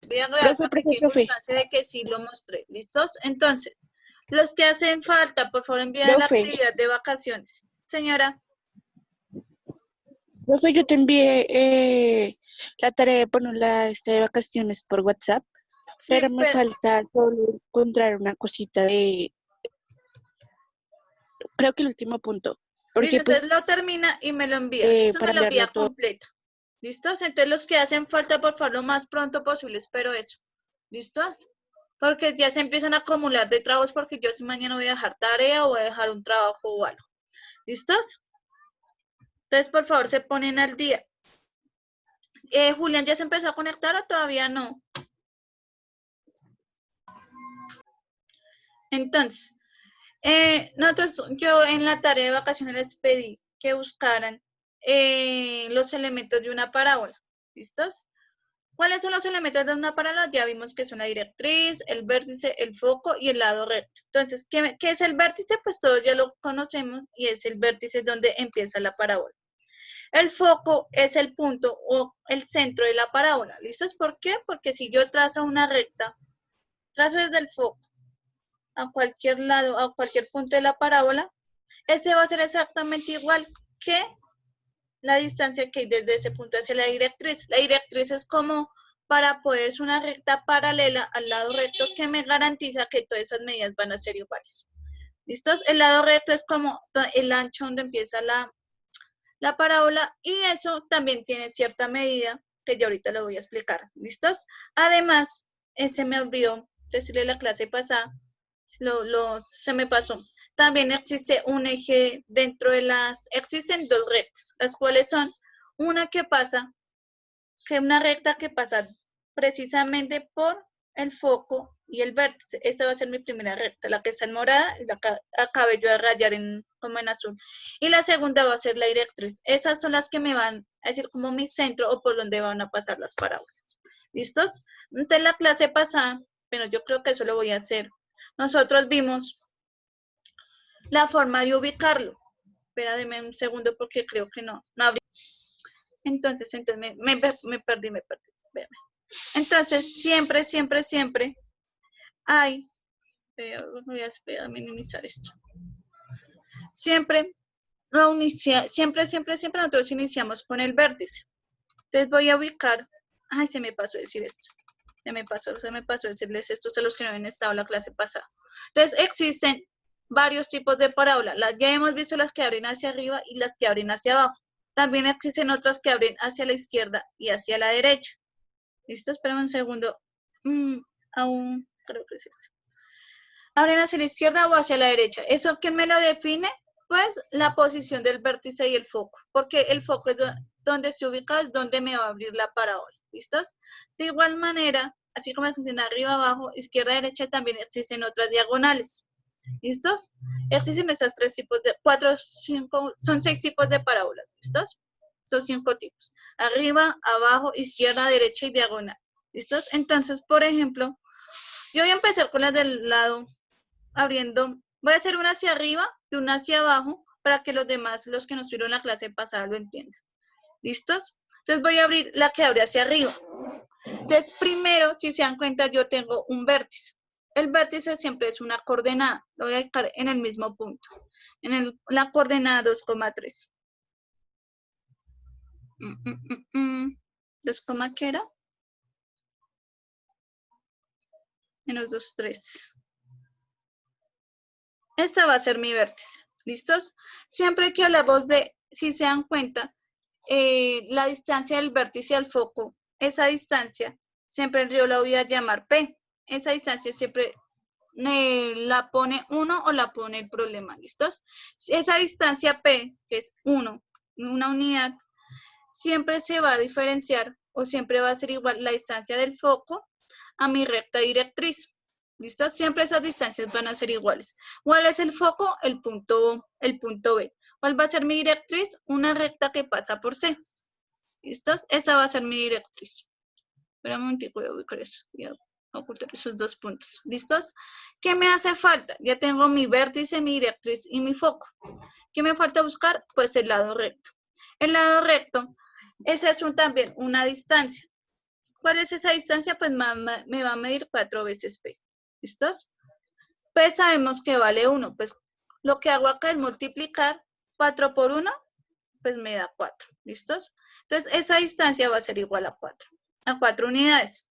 Voy a grabar para que quede Profe. constancia de que sí lo mostré. ¿Listos? Entonces, los que hacen falta, por favor, envíen la Profe. actividad de vacaciones. Señora. Profe, yo te envié la tarea de ponerla de vacaciones por WhatsApp, Sí, pero me falta solo encontrar una cosita de, creo que el último punto, porque pues entonces lo termina y me lo envía. Esto me para lo envía enviarlo todo. completo. ¿Listos? Entonces los que hacen falta, por favor, lo más pronto posible, espero eso. ¿Listos? Porque ya se empiezan a acumular de trabajos porque yo si mañana voy a dejar tarea o voy a dejar un trabajo o algo. ¿Listos? Entonces, por favor, se ponen al día. Julián, ¿ya se empezó a conectar o todavía no? Entonces, yo en la tarea de vacaciones les pedí que buscaran los elementos de una parábola. ¿Listos? ¿Cuáles son los elementos de una parábola? Ya vimos que son la directriz, el vértice, el foco y el lado recto. Entonces, ¿qué es el vértice? Pues todos ya lo conocemos y es el vértice donde empieza la parábola. El foco es el punto o el centro de la parábola. ¿Listos? ¿Por qué? Porque si yo trazo una recta, trazo desde el foco a cualquier lado, a cualquier punto de la parábola, ese va a ser exactamente igual que la distancia que hay desde ese punto hacia la directriz. La directriz es como para poder ser una recta paralela al lado recto que me garantiza que todas esas medidas van a ser iguales. ¿Listos? El lado recto es como el ancho donde empieza la parábola y eso también tiene cierta medida que yo ahorita lo voy a explicar. ¿Listos? Además, se me olvidó decirle la clase pasada, se me pasó. También existe un eje dentro de existen dos rectas, las cuales son una recta que pasa precisamente por el foco y el vértice. Esta va a ser mi primera recta, la que está en morada y la que acabé yo de rayar como en azul. Y la segunda va a ser la directriz. Esas son las que me van a decir como mi centro o por donde van a pasar las parábolas. ¿Listos? Entonces la clase pasada, pero yo creo que eso lo voy a hacer. Nosotros vimos la forma de ubicarlo. Espérame un segundo porque creo que no abrí. Entonces me perdí. Espérame. Entonces, siempre hay, voy a minimizar esto. Siempre nosotros iniciamos con el vértice. Entonces voy a ubicar, se me pasó decir esto. Se me pasó decirles esto a los que no habían estado en la clase pasada. Entonces, existen varios tipos de parábola. Ya hemos visto las que abren hacia arriba y las que abren hacia abajo. También existen otras que abren hacia la izquierda y hacia la derecha. ¿Listo? Espérame un segundo. Aún creo que es este. ¿Abren hacia la izquierda o hacia la derecha? ¿Eso quién me lo define? Pues la posición del vértice y el foco. Porque el foco es donde se ubica, es donde me va a abrir la parábola. ¿Listos? De igual manera, así como existen arriba, abajo, izquierda, derecha, también existen otras diagonales. ¿Listos? Existen esas tres tipos de, son 6 tipos de parábolas. ¿Listos? Son 5 tipos. Arriba, abajo, izquierda, derecha y diagonal. ¿Listos? Entonces, por ejemplo, yo voy a empezar con las del lado abriendo. Voy a hacer una hacia arriba y una hacia abajo para que los demás, los que no estuvieron en la clase pasada, lo entiendan. ¿Listos? Entonces voy a abrir la que abre hacia arriba. Entonces, primero, si se dan cuenta, yo tengo un vértice. El vértice siempre es una coordenada. Lo voy a dejar en el mismo punto. La coordenada 2,3. 2, ¿qué era? Menos 2, 3. Esta va a ser mi vértice. ¿Listos? Siempre que hablamos de, si se dan cuenta, la distancia del vértice al foco, esa distancia, siempre yo la voy a llamar P. Esa distancia siempre la pone 1 o la pone el problema, ¿listos? Esa distancia P, que es 1, una unidad, siempre se va a diferenciar o siempre va a ser igual la distancia del foco a mi recta directriz. ¿Listo? Siempre esas distancias van a ser iguales. ¿Cuál es el foco? El punto B. ¿Cuál va a ser mi directriz? Una recta que pasa por C. ¿Listo? Esa va a ser mi directriz. Espera un momentico, voy a ubicar eso. Voy a ocultar esos 2 puntos. ¿Listos? ¿Qué me hace falta? Ya tengo mi vértice, mi directriz y mi foco. ¿Qué me falta buscar? Pues el lado recto. El lado recto, esa es también una distancia. ¿Cuál es esa distancia? Pues me va a medir 4 veces P. ¿Listos? P sabemos que vale 1. Pues lo que hago acá es multiplicar 4 por 1, pues me da 4. ¿Listos? Entonces, esa distancia va a ser igual a 4 unidades.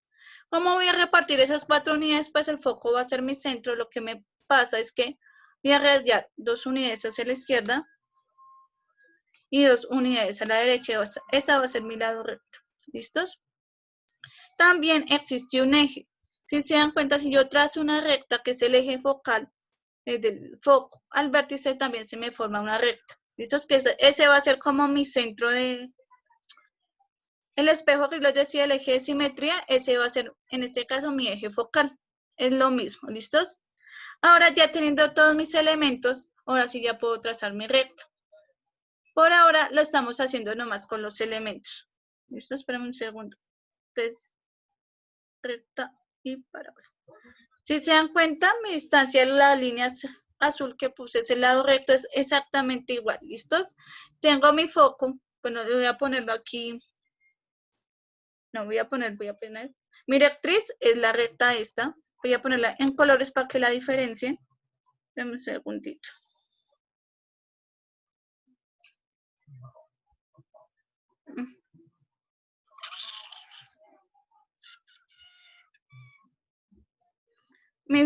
¿Cómo voy a repartir esas 4 unidades? Pues el foco va a ser mi centro. Lo que me pasa es que voy a radiar 2 unidades hacia la izquierda y 2 unidades a la derecha. Esa va a ser mi lado recto. ¿Listos? También existe un eje. Si se dan cuenta, si yo trazo una recta, que es el eje focal, desde el foco al vértice también se me forma una recta. ¿Listos? Que ese va a ser como mi centro de... El espejo que les decía, el eje de simetría, ese va a ser, en este caso, mi eje focal. Es lo mismo, ¿listos? Ahora ya teniendo todos mis elementos, ahora sí ya puedo trazar mi recta. Por ahora lo estamos haciendo nomás con los elementos. ¿Listo? Espérame un segundo. Entonces, recta y parábola. Si se dan cuenta, mi distancia en la línea azul que puse, ese lado recto, es exactamente igual. ¿Listos? Tengo mi foco. Bueno, voy a ponerlo aquí. No, voy a poner. Mi directriz es la recta esta. Voy a ponerla en colores para que la diferencie. Dame un segundito. Mi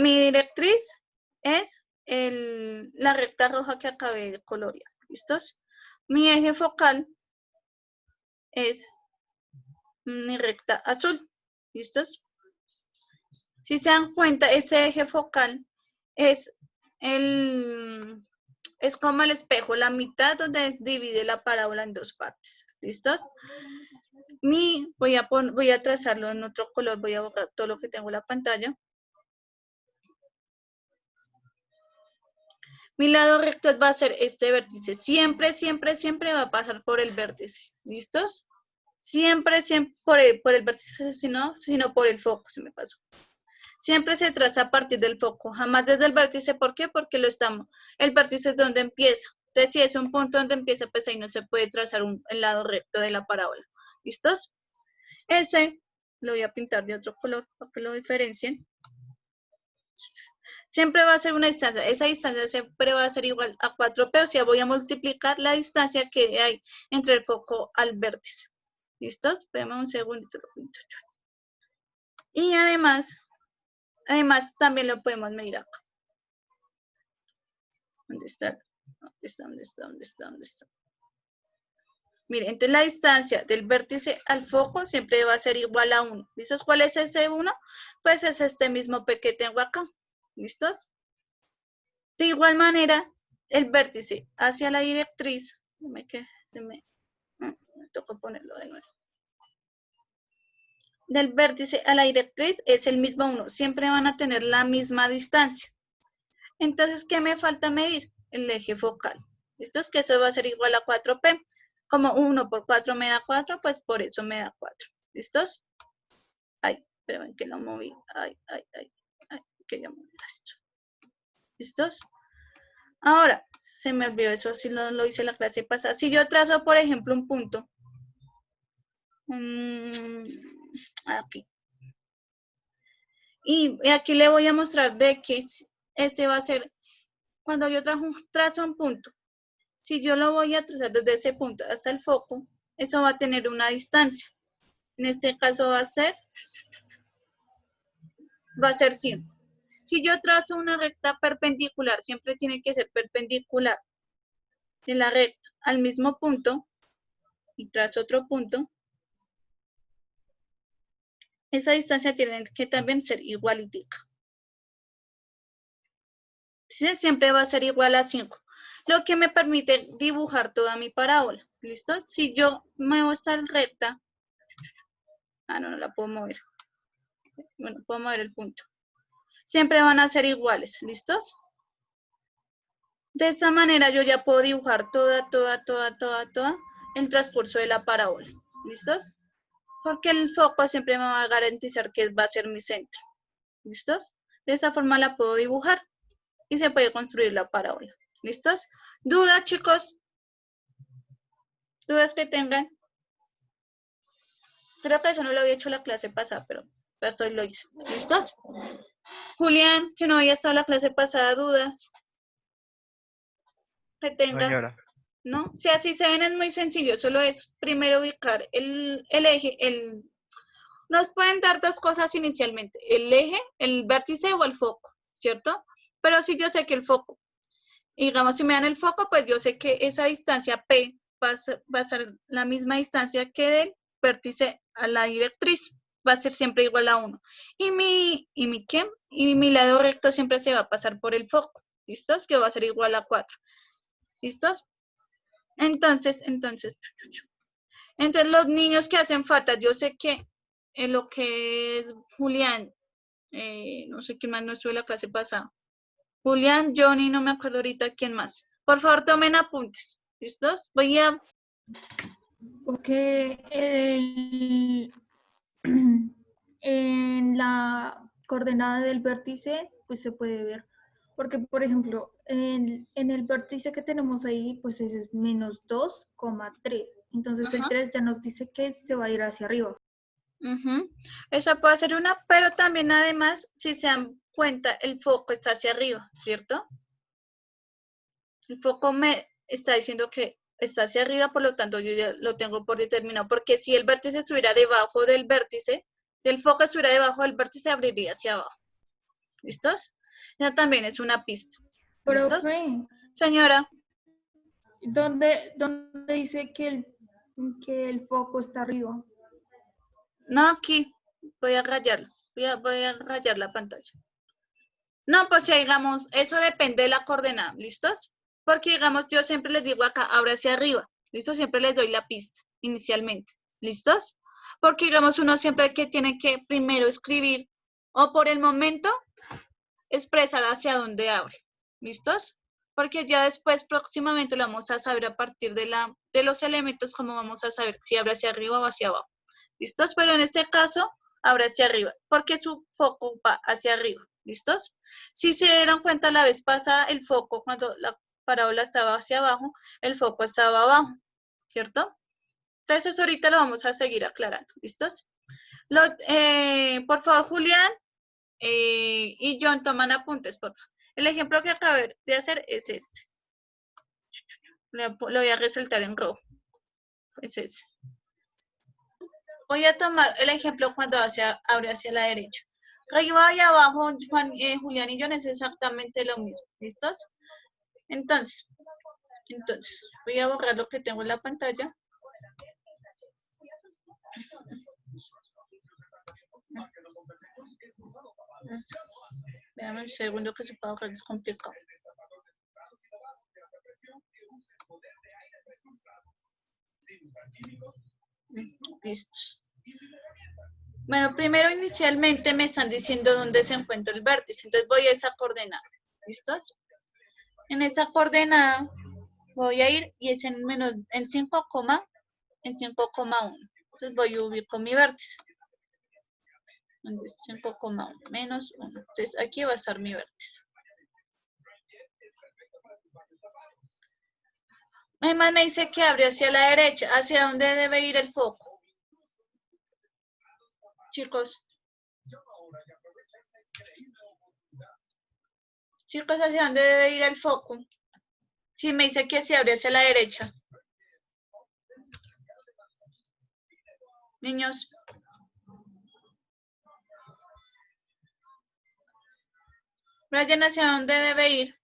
directriz es la recta roja que acabé de colorear. ¿Listos? Mi eje focal es mi recta azul. ¿Listos? Si se dan cuenta, ese eje focal es como el espejo, la mitad donde divide la parábola en dos partes. ¿Listos? Voy a trazarlo en otro color, voy a borrar todo lo que tengo en la pantalla. Mi lado recto va a ser este vértice. Siempre, siempre, siempre va a pasar por el vértice. ¿Listos? Siempre, siempre por el vértice, sino por el foco, se me pasó. Siempre se traza a partir del foco, jamás desde el vértice. ¿Por qué? Porque el vértice es donde empieza. Entonces, si es un punto donde empieza, pues ahí no se puede trazar el lado recto de la parábola. ¿Listos? Ese lo voy a pintar de otro color para que lo diferencien. Siempre va a ser una distancia. Esa distancia siempre va a ser igual a 4P, o sea, voy a multiplicar la distancia que hay entre el foco al vértice. ¿Listos? Espérame un segundito, lo pinto. Y además también lo podemos medir acá. ¿Dónde está? ¿Dónde está? Miren, entonces la distancia del vértice al foco siempre va a ser igual a 1. ¿Listos? ¿Cuál es ese 1? Pues es este mismo P que tengo acá. ¿Listos? De igual manera, el vértice hacia la directriz, me toca ponerlo de nuevo. Del vértice a la directriz es el mismo 1. Siempre van a tener la misma distancia. Entonces, ¿qué me falta medir? El eje focal. ¿Listo? Es que eso va a ser igual a 4P. Como 1 por 4 me da 4, pues por eso me da 4. ¿Listos? Ay, esperen que lo moví. Ay, quería mover esto. ¿Listos? Ahora, se me olvidó eso, si lo hice la clase pasada. Si yo trazo, por ejemplo, un punto. Aquí. Y aquí le voy a mostrar de que ese va a ser, cuando yo trazo un punto, si yo lo voy a trazar desde ese punto hasta el foco, eso va a tener una distancia. En este caso va a ser 5. Si yo trazo una recta perpendicular, siempre tiene que ser perpendicular de la recta al mismo punto y trazo otro punto, esa distancia tiene que también ser igualítica. ¿Sí? Siempre va a ser igual a 5, lo que me permite dibujar toda mi parábola. ¿Listo? Si yo muevo esta recta, no la puedo mover. Bueno, puedo mover el punto. Siempre van a ser iguales. ¿Listos? De esta manera yo ya puedo dibujar toda el transcurso de la parábola. ¿Listos? Porque el foco siempre me va a garantizar que va a ser mi centro. ¿Listos? De esta forma la puedo dibujar y se puede construir la parábola. ¿Listos? ¿Dudas, chicos? ¿Dudas que tengan? Creo que eso no lo había hecho la clase pasada, pero hoy lo hice. ¿Listos? Julián, que no había estado la clase pasada, dudas que No, tenga, señora. ¿no? Si así se ven es muy sencillo, solo es primero ubicar el eje, nos pueden dar dos cosas inicialmente, el eje, el vértice o el foco, ¿cierto? Pero si yo sé que el foco, digamos, si me dan el foco, pues yo sé que esa distancia P va a ser la misma distancia que del vértice a la directriz, va a ser siempre igual a 1. Y mi lado recto siempre se va a pasar por el foco, ¿listos? Que va a ser igual a 4. ¿Listos? Entonces, entre los niños que hacen falta, yo sé que en lo que es Julián, no sé quién más no estuvo en la clase pasada. Julián, Johnny, no me acuerdo ahorita quién más. Por favor, tomen apuntes. ¿Listos? Voy a... Porque en la coordenada del vértice, pues se puede ver. Porque, por ejemplo, en el vértice que tenemos ahí, pues ese es menos 2,3. Entonces el 3 ya nos dice que se va a ir hacia arriba. Esa puede ser una, pero también además, si se dan cuenta, el foco está hacia arriba, ¿cierto? El foco me está diciendo que está hacia arriba, por lo tanto yo ya lo tengo por determinado, porque si el vértice estuviera debajo del vértice, el foco estuviera debajo del vértice, abriría hacia abajo. ¿Listos? Ya también es una pista. ¿Listos? Profe, Señora. ¿dónde dice que el foco está arriba? No, aquí. Voy a rayarlo. Voy a rayar la pantalla. No, pues ya digamos, eso depende de la coordenada. ¿Listos? Porque digamos, yo siempre les digo acá, abre hacia arriba. ¿Listo? Siempre les doy la pista inicialmente. ¿Listos? Porque digamos, uno siempre que tiene que primero escribir o por el momento expresar hacia dónde abre. ¿Listos? Porque ya después próximamente lo vamos a saber a partir de los elementos, cómo vamos a saber si abre hacia arriba o hacia abajo. ¿Listos? Pero en este caso, abre hacia arriba, porque su foco va hacia arriba. ¿Listos? Si se dieron cuenta la vez pasada, el foco, cuando la parábola estaba hacia abajo, el foco estaba abajo, ¿cierto? Entonces, ahorita lo vamos a seguir aclarando. ¿Listos? Por favor, Julián y John, toman apuntes, por favor. El ejemplo que acabé de hacer es este. Lo voy a resaltar en rojo. Es ese. Voy a tomar el ejemplo cuando abre hacia la derecha. Arriba y abajo, Julián y John, es exactamente lo mismo. ¿Listos? Entonces, voy a borrar lo que tengo en la pantalla. Déjame un segundo que se puede borrar, es complicado. Listo. Bueno, primero inicialmente me están diciendo dónde se encuentra el vértice, entonces voy a esa coordenada. ¿Listos? En esa coordenada voy a ir y es en 5,1. Entonces voy a ubicar mi vértice. 5,1 menos 1. Entonces aquí va a estar mi vértice. Además me dice que abre hacia la derecha. ¿Hacia dónde debe ir el foco? Chicos. Chicos, ¿hacia dónde debe ir el foco? Si me dice que se abre hacia la derecha. Niños. Brian, ¿hacia dónde debe ir?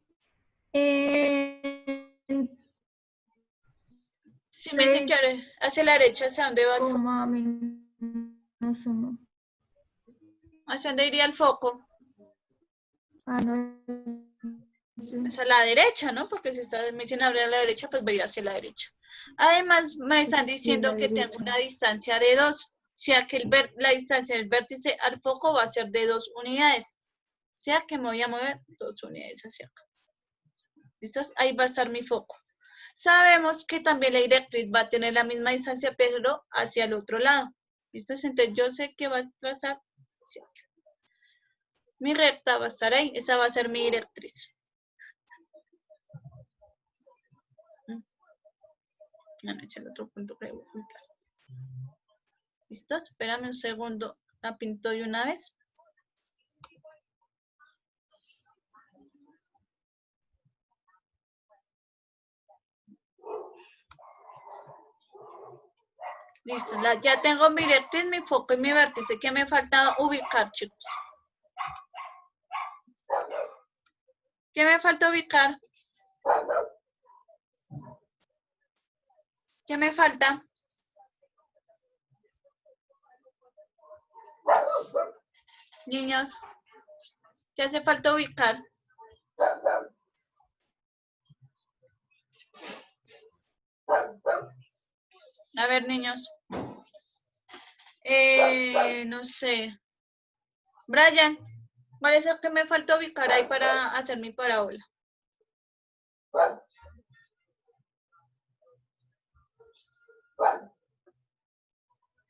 Si me dice que abre hacia la derecha, ¿hacia dónde va el foco? -1. ¿Hacia dónde iría el foco? No. Hacia la derecha, ¿no? Porque si me dicen abrir a la derecha, pues voy a ir hacia la derecha. Además, me están diciendo que tengo una distancia de 2. O sea, que la distancia del vértice al foco va a ser de 2 unidades. O sea, que me voy a mover 2 unidades hacia acá. ¿Listos? Ahí va a estar mi foco. Sabemos que también la directriz va a tener la misma distancia, pero hacia el otro lado. ¿Listos? Entonces, yo sé que va a trazar hacia acá. Mi recta va a estar ahí. Esa va a ser mi directriz. Bueno, es el otro punto que voy a ocultar. ¿Listo? Espérame un segundo. La pinto de una vez. Listo, ya tengo mi directriz, mi foco y mi vértice. ¿Qué me falta ubicar, chicos? ¿Qué me falta ubicar? ¿Qué me falta? Niños, ¿qué hace falta ubicar? A ver, niños. No sé. Brian, ¿cuál es el que me falta ubicar ahí para hacer mi parábola?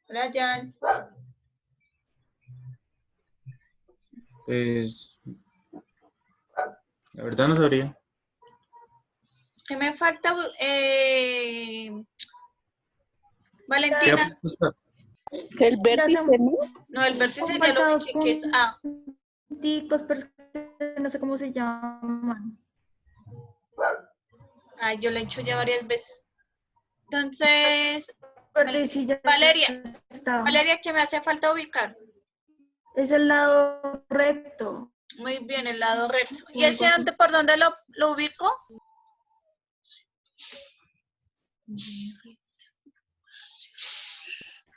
Brian. Pues, la verdad no sabría. ¿Qué me falta? ¿Qué Valentina. apunta? El vértice, ¿no? No, el vértice Son ya lo faltados ubiqué, que es A. punticos, pero es que no sé cómo se llaman. Ay, yo lo he hecho ya varias veces. Entonces, Vértice ya Valeria, está. Valeria, ¿qué me hace falta ubicar? Es el lado recto. Muy bien, el lado recto. ¿Y Algo ese así. por dónde lo ubico?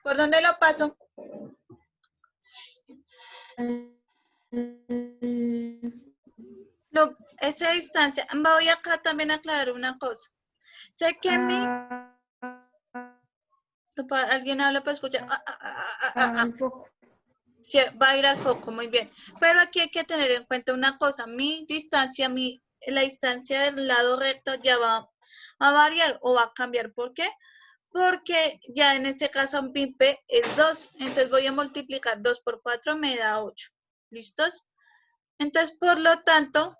¿Por dónde lo paso? Esa distancia. Voy acá también a aclarar una cosa. Sé que alguien habla para escuchar. El foco. Sí, va a ir al foco, muy bien. Pero aquí hay que tener en cuenta una cosa. Mi distancia, la distancia del lado recto ya va a variar o va a cambiar. ¿Por qué? Porque ya en este caso mi P es 2. Entonces voy a multiplicar 2 por 4, me da 8. ¿Listos? Entonces, por lo tanto,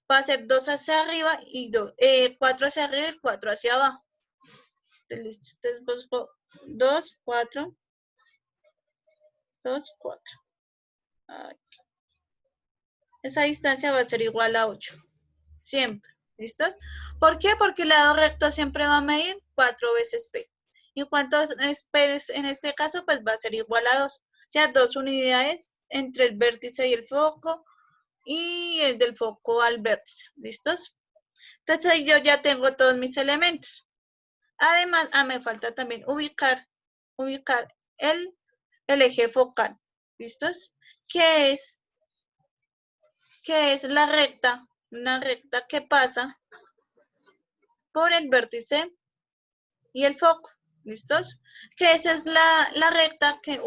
va a ser 2 hacia arriba y 4 hacia arriba y 4 hacia abajo. Entonces, busco 2, 4, 2, 4. Esa distancia va a ser igual a 8. Siempre. ¿Listos? ¿Por qué? Porque el lado recto siempre va a medir 4 veces P. ¿Y cuánto es P en este caso? Pues va a ser igual a 2. O sea, 2 unidades entre el vértice y el foco y el del foco al vértice. ¿Listos? Entonces ahí yo ya tengo todos mis elementos. Además, me falta también ubicar el eje focal. ¿Listos? ¿Qué es la recta? Una recta que pasa por el vértice y el foco. ¿Listos? Que esa es la recta que,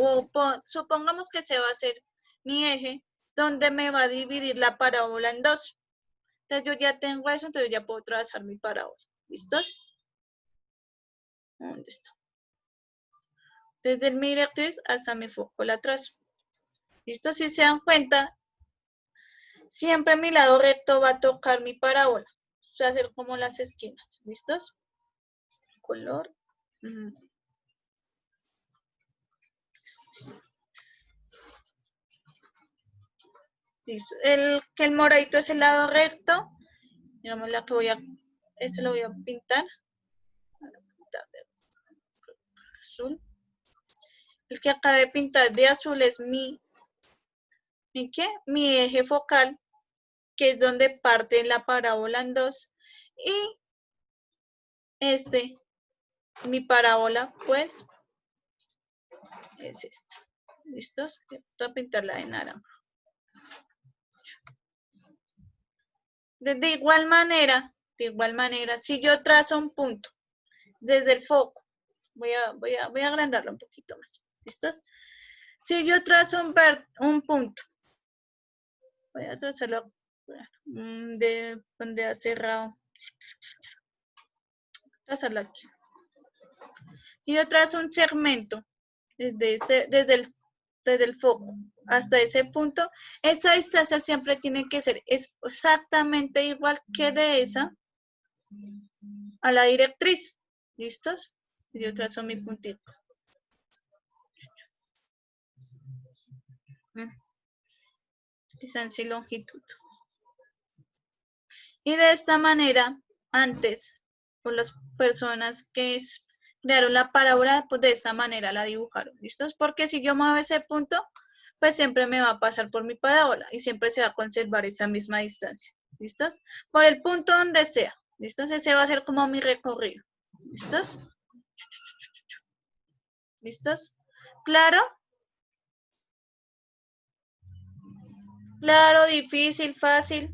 supongamos que se va a hacer mi eje, donde me va a dividir la parábola en dos. Entonces yo ya tengo eso, entonces ya puedo trazar mi parábola. ¿Listos? ¿Dónde está? Desde mi directriz hasta mi foco la trazo. ¿Listo? Si se dan cuenta, siempre mi lado recto va a tocar mi parábola. Va a hacer como las esquinas. ¿Listos? Color. Listo. El moradito es el lado recto. Digamos la que este lo voy a pintar. De azul. El que acabé de pintar de azul es mi eje focal, que es donde parte la parábola en dos. Y mi parábola, pues, es esta. ¿Listos? Voy a pintarla de naranja. De igual manera, si yo trazo un punto desde el foco, voy a agrandarlo un poquito más. ¿Listos? Si yo trazo un punto, voy a trazarlo de donde ha cerrado. Trazarlo aquí. Si yo trazo un segmento desde el foco hasta ese punto, esa distancia siempre tiene que ser exactamente igual que de esa a la directriz. ¿Listos? Yo trazo mi puntito. Distancia y longitud. Y de esta manera, antes, por las personas que crearon la parábola, pues de esa manera la dibujaron, ¿listos? Porque si yo muevo ese punto, pues siempre me va a pasar por mi parábola y siempre se va a conservar esa misma distancia, ¿listos? Por el punto donde sea, ¿listos? Ese va a ser como mi recorrido, ¿listos? ¿Listos? ¿Claro? Claro, difícil, fácil.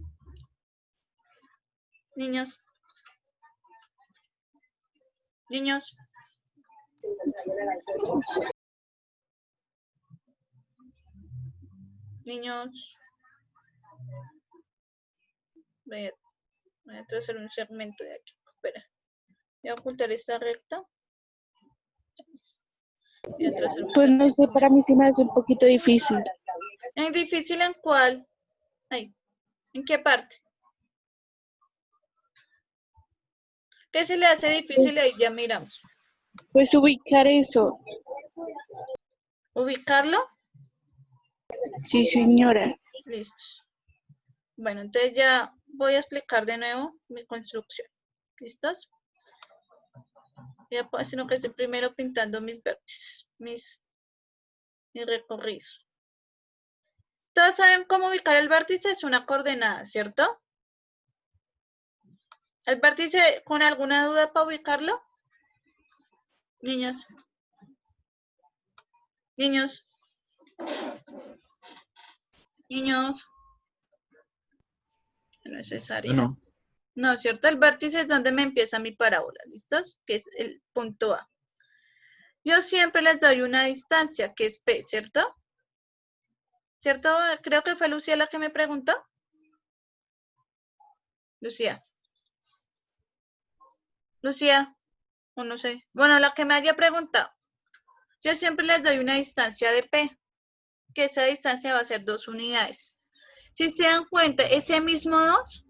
Niños. Niños. Niños. Voy a trazar un segmento de aquí. Espera. Voy a ocultar esta recta. Voy a trazar un Pues no sé, para mí se me hace un poquito difícil. ¿Es difícil en cuál? Ahí. ¿En qué parte? ¿Qué se le hace difícil? Ahí ya miramos. Pues ubicar eso. ¿Ubicarlo? Sí, señora. Listo. Bueno, entonces ya voy a explicar de nuevo mi construcción. ¿Listos? Sino que estoy primero pintando mis vértices, mis recorridos. Todos saben cómo ubicar el vértice, es una coordenada, ¿cierto? ¿El vértice con alguna duda para ubicarlo? Niños. Niños. Niños. No es necesario. No. No, ¿cierto? El vértice es donde me empieza mi parábola, ¿listos? Que es el punto A. Yo siempre les doy una distancia, que es P, ¿cierto? ¿Cierto? Creo que fue Lucía la que me preguntó. Lucía. Lucía, o no sé. Bueno, la que me haya preguntado. Yo siempre les doy una distancia de P, que esa distancia va a ser 2 unidades. Si se dan cuenta, ese mismo 2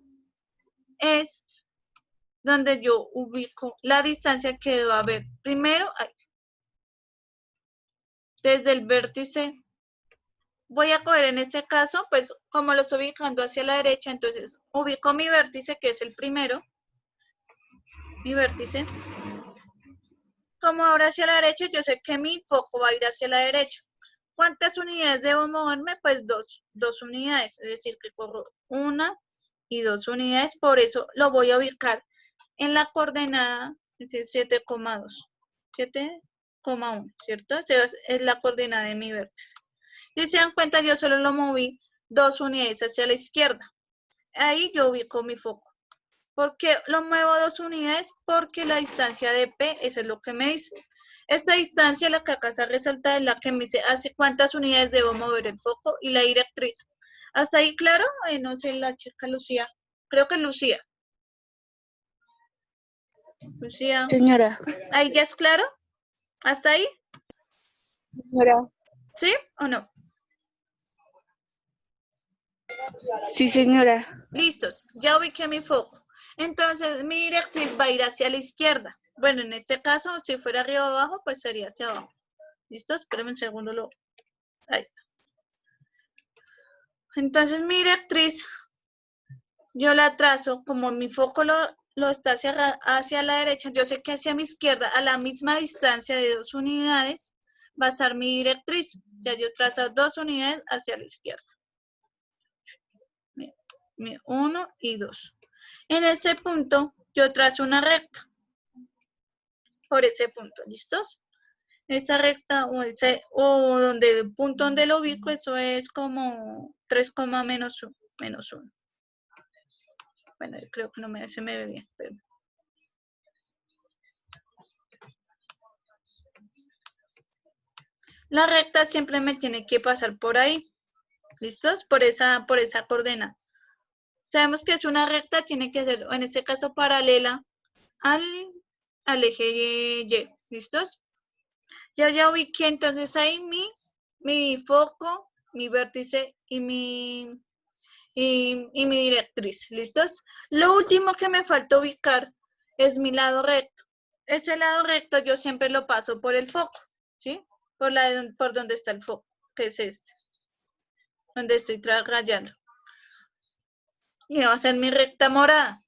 es donde yo ubico la distancia que va a haber. Primero, desde el vértice, voy a coger en este caso, pues como lo estoy ubicando hacia la derecha, entonces ubico mi vértice, que es el primero, mi vértice. Como ahora hacia la derecha, yo sé que mi foco va a ir hacia la derecha. ¿Cuántas unidades debo moverme? Pues 2 unidades, es decir, que corro 1 y 2 unidades, por eso lo voy a ubicar en la coordenada 7,2, 7,1, ¿cierto? Esa es la coordenada de mi vértice. Si se dan cuenta, yo solo lo moví 2 unidades hacia la izquierda. Ahí yo ubico mi foco. ¿Por qué lo muevo 2 unidades? Porque la distancia de P, eso es lo que me dice. Esta distancia, la que acá se resalta, es la que me dice hace cuántas unidades debo mover el foco y la directriz. ¿Hasta ahí claro? No sé, la chica Lucía. Creo que Lucía. Lucía. Señora. ¿Ahí ya es claro? ¿Hasta ahí? Señora. ¿Sí o no? Sí, señora. Listos, ya ubiqué mi foco. Entonces, mi directriz va a ir hacia la izquierda. Bueno, en este caso, si fuera arriba o abajo, pues sería hacia abajo. ¿Listo? Espérenme un segundo. Ahí. Entonces, mi directriz, yo la trazo, como mi foco lo está hacia la derecha, yo sé que hacia mi izquierda, a la misma distancia de 2 unidades, va a estar mi directriz. Ya yo trazo 2 unidades hacia la izquierda. 1 y 2. En ese punto, yo trazo una recta. Por ese punto, ¿listos? Esa recta o donde el punto donde lo ubico, eso es como 3, menos 1. Bueno, yo creo que no se me ve bien. Pero... La recta siempre me tiene que pasar por ahí. ¿Listos? Por esa coordenada. Sabemos que es una recta, tiene que ser, en este caso, paralela al eje Y. ¿Listos? Ya ubiqué entonces ahí mi foco, mi vértice y mi directriz. ¿Listos? Lo último que me falta ubicar es mi lado recto. Ese lado recto yo siempre lo paso por el foco, ¿sí? Por donde está el foco. que es este, donde estoy rayando. Y va a ser mi recta morada.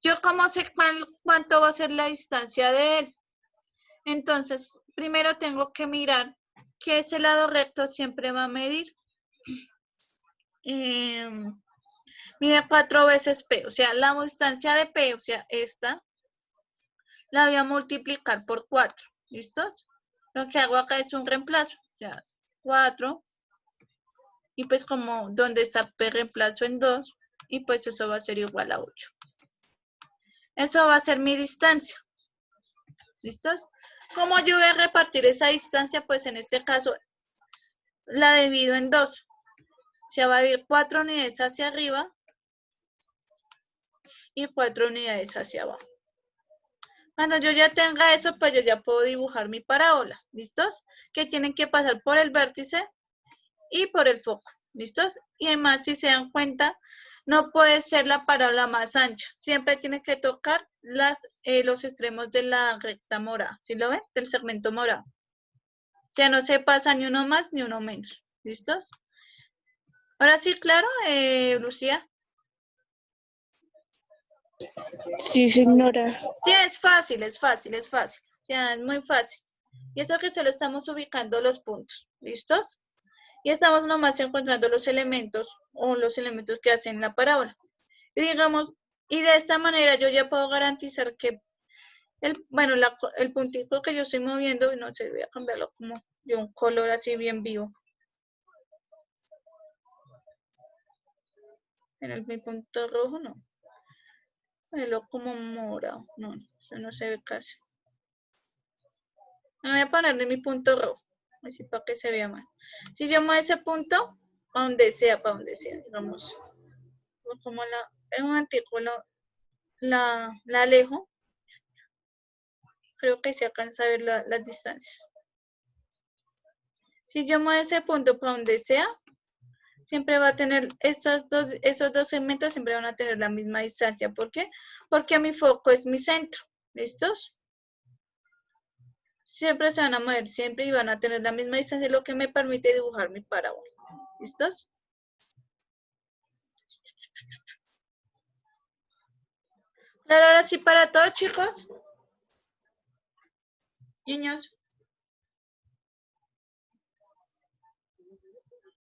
Yo cómo sé cuánto va a ser la distancia de él. Entonces, primero tengo que mirar que ese lado recto siempre va a medir. Mide 4 veces P, o sea, la distancia de P, o sea, esta, la voy a multiplicar por 4, ¿listos? Lo que hago acá es un reemplazo, o sea, 4, y pues como donde está P reemplazo en 2, y pues eso va a ser igual a 8. Eso va a ser mi distancia, ¿listos? ¿Cómo yo voy a repartir esa distancia? Pues en este caso, la divido en 2. O sea, va a haber 4 unidades hacia arriba y 4 unidades hacia abajo. Cuando yo ya tenga eso, pues yo ya puedo dibujar mi parábola, ¿listos? Que tienen que pasar por el vértice y por el foco, ¿listos? Y además, si se dan cuenta, no puede ser la parábola más ancha. Siempre tiene que tocar los extremos de la recta morada, ¿sí lo ven? Del segmento morado. O sea, no se pasa ni uno más ni uno menos, ¿listos? Ahora sí, claro, Lucía. Sí, señora. Sí, es fácil, es fácil, es fácil. O sea, es muy fácil. Y eso que solo estamos ubicando los puntos, ¿listos? Y estamos nomás encontrando los elementos o los elementos que hacen la parábola. Y digamos, y de esta manera yo ya puedo garantizar que el puntito que yo estoy moviendo, no sé, voy a cambiarlo como de un color así bien vivo. En mi punto rojo, no. Ponerlo como morado. No, eso no se ve casi. Me voy a ponerle mi punto rojo. Así para que se vea más. Si yo muevo ese punto, para donde sea, digamos. Como en un momentico la alejo. Creo que se alcanza a ver las distancias. Si yo muevo ese punto para donde sea, siempre va a tener, esos dos segmentos siempre van a tener la misma distancia. ¿Por qué? Porque mi foco es mi centro. ¿Listos? Siempre se van a mover, siempre y van a tener la misma distancia, lo que me permite dibujar mi parábola. ¿Listos? Claro, ahora sí para todos, chicos. Niños.